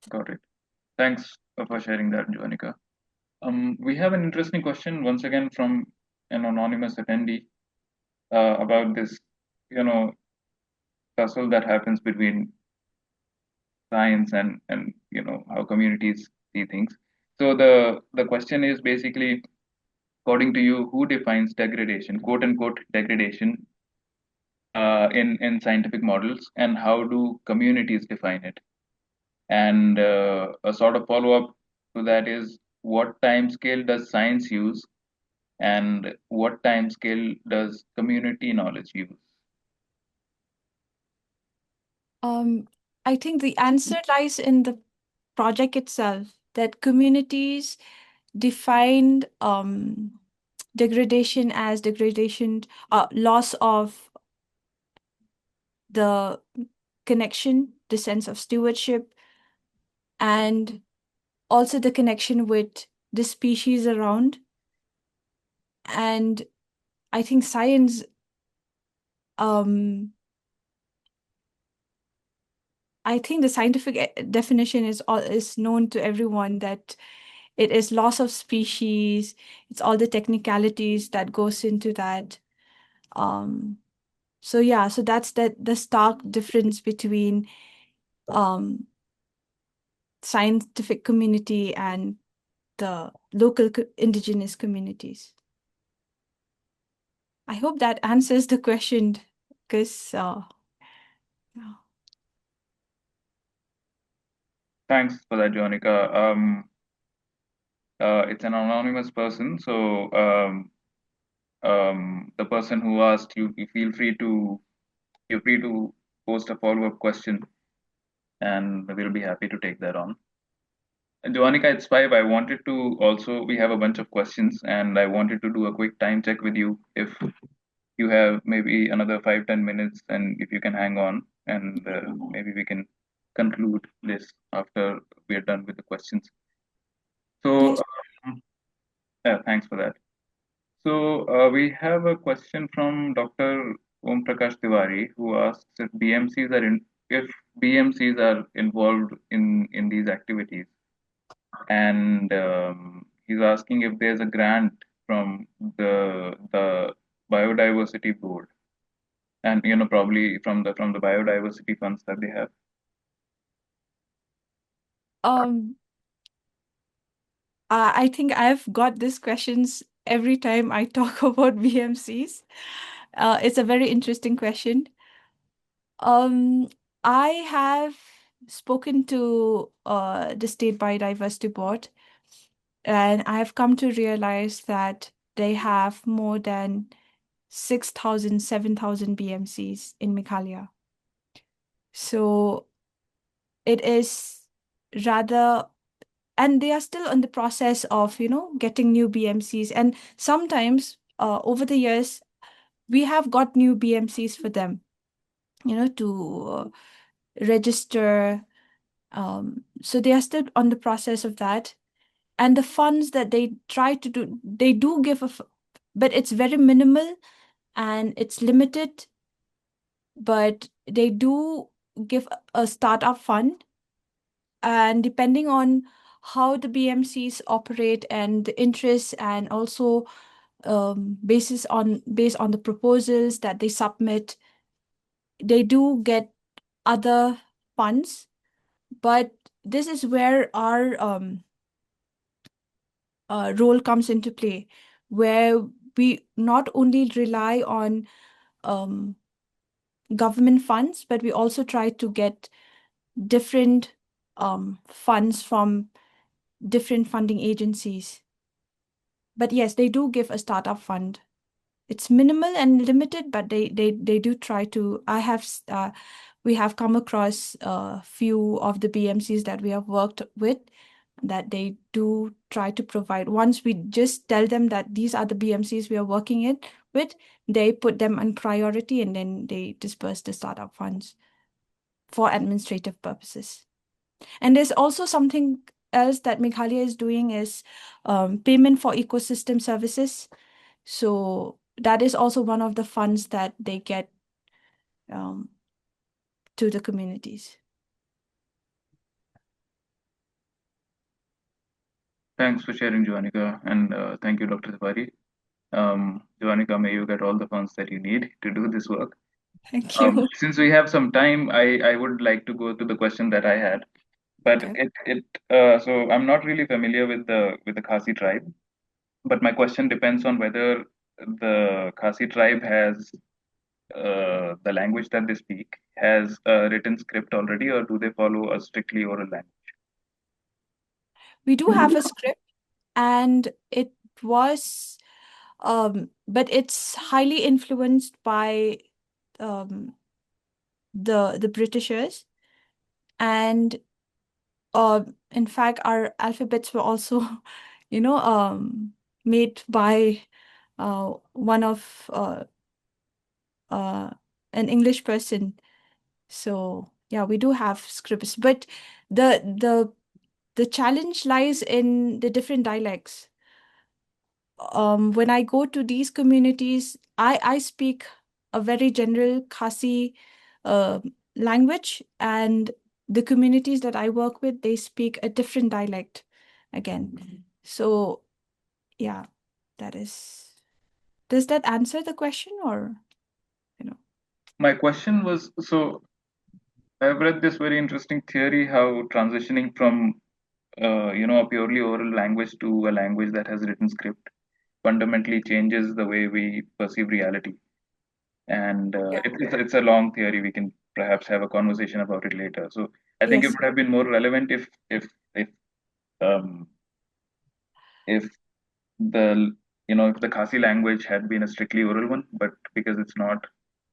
Got it. Thanks for sharing that, Joanica. We have an interesting question once again from an anonymous attendee about this, you know, tussle that happens between science and how communities see things. So the question is basically, according to you, who defines degradation, quote unquote degradation, in scientific models, and how do communities define it? And a sort of follow up to that is, what time scale does science use, and what time scale does community knowledge use? Um, I think the answer lies in the project itself, that communities defined degradation as degradation, loss of the connection, the sense of stewardship, and also the connection with the species around. And I think science, um, I think the scientific definition is known to everyone, that it is loss of species. It's all the technicalities that goes into that. Um, so yeah, so that's the stark difference between um, scientific community and the local indigenous communities. I hope that answers the question, because yeah. Thanks for that, Jonica. It's an anonymous person, so the person who asked, you you're free to post a follow-up question, and we'll be happy to take that on. Joanica, it's 5. I wanted to also, we have a bunch of questions, and I wanted to do a quick time check with you. If you have maybe another 5-10 minutes, and if you can hang on, and maybe we can conclude this after we are done with the questions. So, Yes. yeah, thanks for that. So, we have a question from Dr. Om Prakash Tiwari, who asks if BMCs are involved in these activities, and he's asking if there's a grant from the biodiversity board, and probably from the biodiversity funds that they have. Um, I think I've got these questions every time I talk about BMCs. It's a very interesting question. Um, I have spoken to the State Biodiversity Board, and I have come to realize that they have more than 6,000, 7,000 BMCs in Meghalaya. So it is rather, and they are still in the process of, getting new BMCs. And sometimes over the years, we have got new BMCs for them, to register. So they are still on the process of that. And the funds that they try to do, they do give but it's very minimal and it's limited, but they do give a startup fund. And depending on how the BMCs operate and the interests, and also based on the proposals that they submit, they do get other funds. But this is where our role comes into play, where we not only rely on um, government funds, but we also try to get different funds from different funding agencies. But yes, they do give a startup fund. It's minimal and limited, but they do try to. We have come across a few of the BMCs that we have worked with, that they do try to provide. Once we just tell them that these are the BMCs we are working with, they put them on priority, and then they disperse the startup funds for administrative purposes. And there's also something else that Meghalaya is doing, is payment for ecosystem services. So that is also one of the funds that they get um, to the communities. Thanks for sharing, Joanica, and thank you, Dr. Tiwari. Joanica, may you get all the funds that you need to do this work. Thank you. Since we have some time, I would like to go to the question that I had, but Okay. so I'm not really familiar with the Khasi tribe, but my question depends on whether the Khasi tribe has the language that they speak has a written script already, or do they follow a strictly oral language? We do have a script, and it was, but it's highly influenced by um, the Britishers. And in fact, our alphabets were also, made by one of uh, an English person. So yeah, we do have scripts, but the the the challenge lies in the different dialects. When I go to these communities, I speak a very general Khasi uh, language, and the communities that I work with, they speak a different dialect again. So yeah, that is. Does that answer the question, or you know? My question was, so I've read this very interesting theory how transitioning from a purely oral language to a language that has written script fundamentally changes the way we perceive reality. And Yeah. it's a long theory. We can perhaps have a conversation about it later. So I think it Yes. would have been more relevant if um, if the if the Khasi language had been a strictly oral one, but because it's not,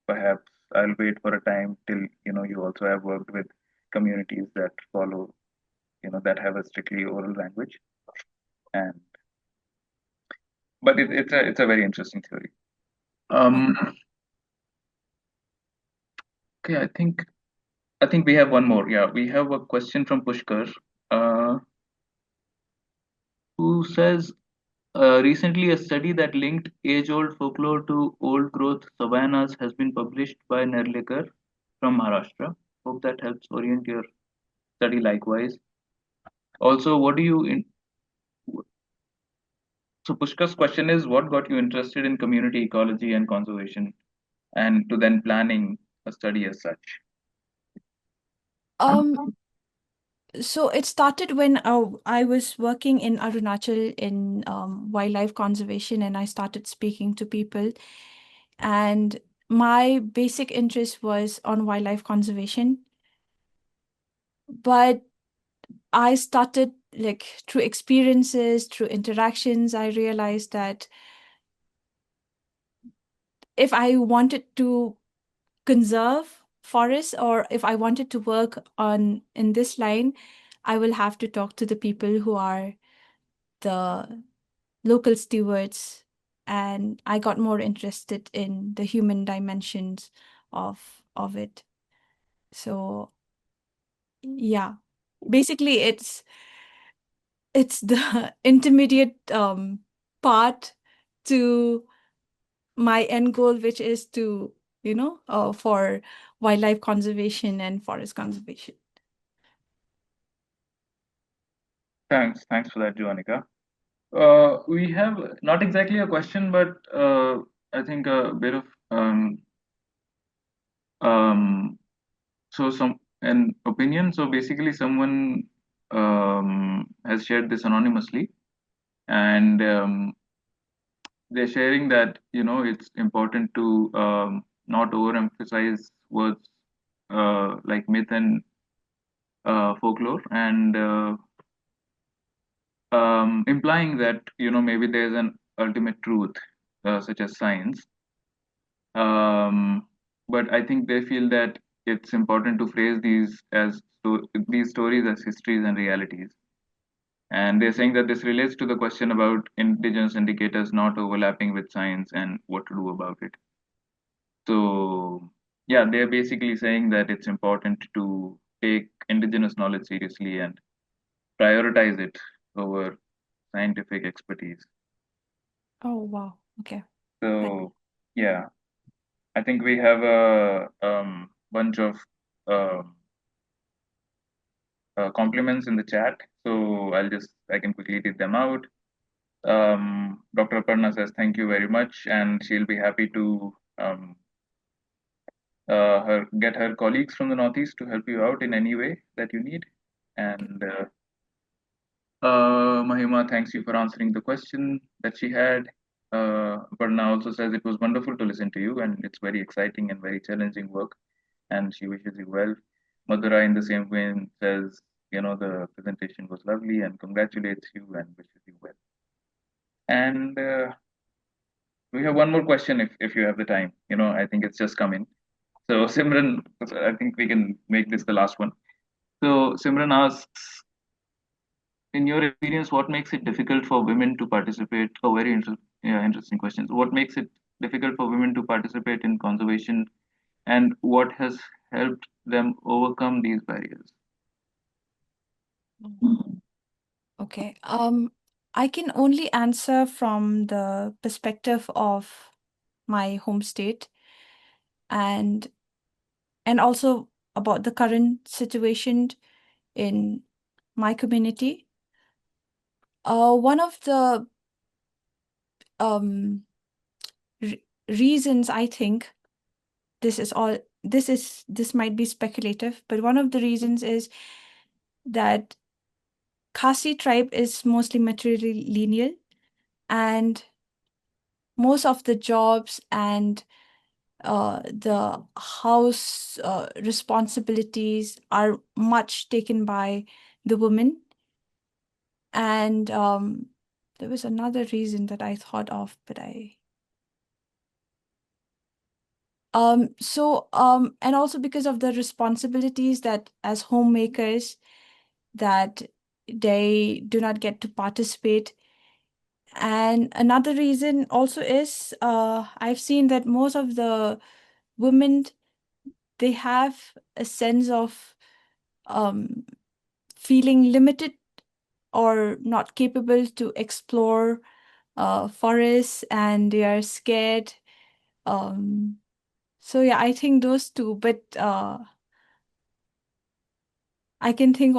perhaps I'll wait for a time till you also have worked with communities that follow, that have a strictly oral language, and but it's a very interesting theory. Um, okay, I think we have one more. Yeah, we have a question from Pushkar, uh, who says, recently a study that linked age-old folklore to old-growth savannas has been published by Nerlikar from Maharashtra. Hope that helps orient your study likewise. Also, what do you so Pushkar's question is, what got you interested in community ecology and conservation, and to then planning a study as such? Um, so it started when I was working in Arunachal in wildlife conservation, and I started speaking to people. And my basic interest was on wildlife conservation. But I started, like, through experiences, through interactions, I realized that if I wanted to conserve forests, or if I wanted to work on in this line, I will have to talk to the people who are the local stewards. And I got more interested in the human dimensions of it. So yeah, basically it's the intermediate part to my end goal, which is to, for wildlife conservation and forest conservation. Thanks for that, Joanica. We have not exactly a question, but I think a bit of so some an opinion. So basically, someone has shared this anonymously, and they're sharing that it's important to not overemphasize words like myth and folklore, and implying that maybe there's an ultimate truth such as science. um, but I think they feel that it's important to phrase these stories as histories and realities. And they're saying that this relates to the question about indigenous indicators not overlapping with science and what to do about it. So, yeah, they're basically saying that it's important to take indigenous knowledge seriously and prioritize it over scientific expertise. Oh, wow. Okay. So, yeah, I think we have a bunch of um compliments in the chat. So I can quickly read them out. Dr. Aparna says thank you very much, and she'll be happy to get her colleagues from the Northeast to help you out in any way that you need. And Mahima thanks you for answering the question that she had. Aparna also says it was wonderful to listen to you, and it's very exciting and very challenging work, and she wishes you well. Madhura, in the same vein, says, the presentation was lovely and congratulates you and wishes you well. And we have one more question if you have the time. I think it's just come in. So Simran, I think we can make this the last one. So Simran asks, in your experience, what makes it difficult for women to participate? Oh, very interesting questions. What makes it difficult for women to participate in conservation, and what has helped them overcome these barriers? Okay. I can only answer from the perspective of my home state, and also about the current situation in my community. One of the um reasons, I think, this might be speculative, but one of the reasons is that Khasi tribe is mostly matrilineal, and most of the jobs and the house responsibilities are much taken by the women. And There was another reason that I thought of, but and also because of the responsibilities that as homemakers that they do not get to participate. And another reason also is I've seen that most of the women, they have a sense of feeling limited or not capable to explore forests, and they are scared. So yeah, I think those two, but I can think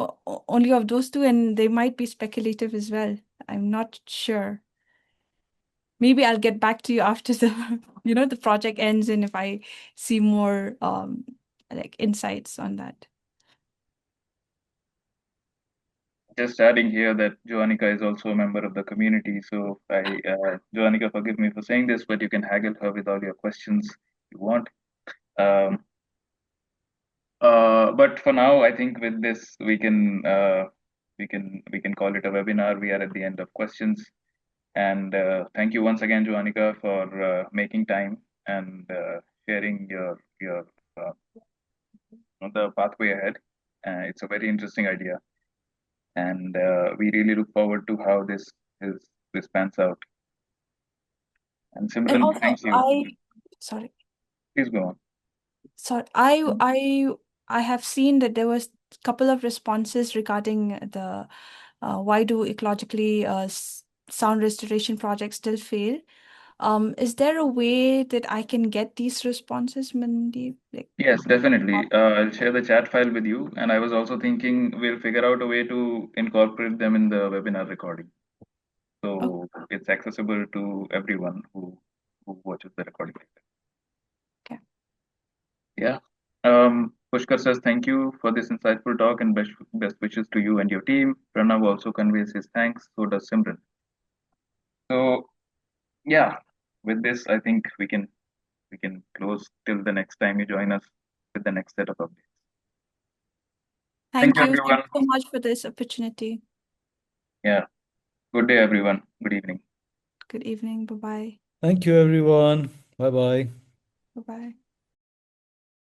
only of those two, and they might be speculative as well. I'm not sure. Maybe I'll get back to you after the the project ends, and if I see more like insights on that. Just adding here that Joanica is also a member of the community. So Joanica, forgive me for saying this, but you can haggle her with all your questions you want. But for now, I think with this we can call it a webinar. We are at the end of questions, and thank you once again, Joanica, for making time and sharing your the pathway ahead. It's a very interesting idea, and we really look forward to how this pans out. And And Simran, also, thank you. sorry, Please go on. I have seen that there was a couple of responses regarding the why do ecologically sound restoration projects still fail? Is there a way that I can get these responses, Mandeep? Yes, definitely. I'll share the chat file with you. And I was also thinking we'll figure out a way to incorporate them in the webinar recording. So it's accessible to everyone who watches the recording. Okay. Yeah. Pushkar says thank you for this insightful talk and best wishes to you and your team. Pranav also conveys his thanks. So does Simran. So yeah, with this, I think we can close till the next time you join us with the next set of updates. Thank you. Thank everyone. you so much for this opportunity. Yeah. Good day, everyone. Good evening. Good evening. Bye-bye. Thank you, everyone. Bye bye. Bye-bye.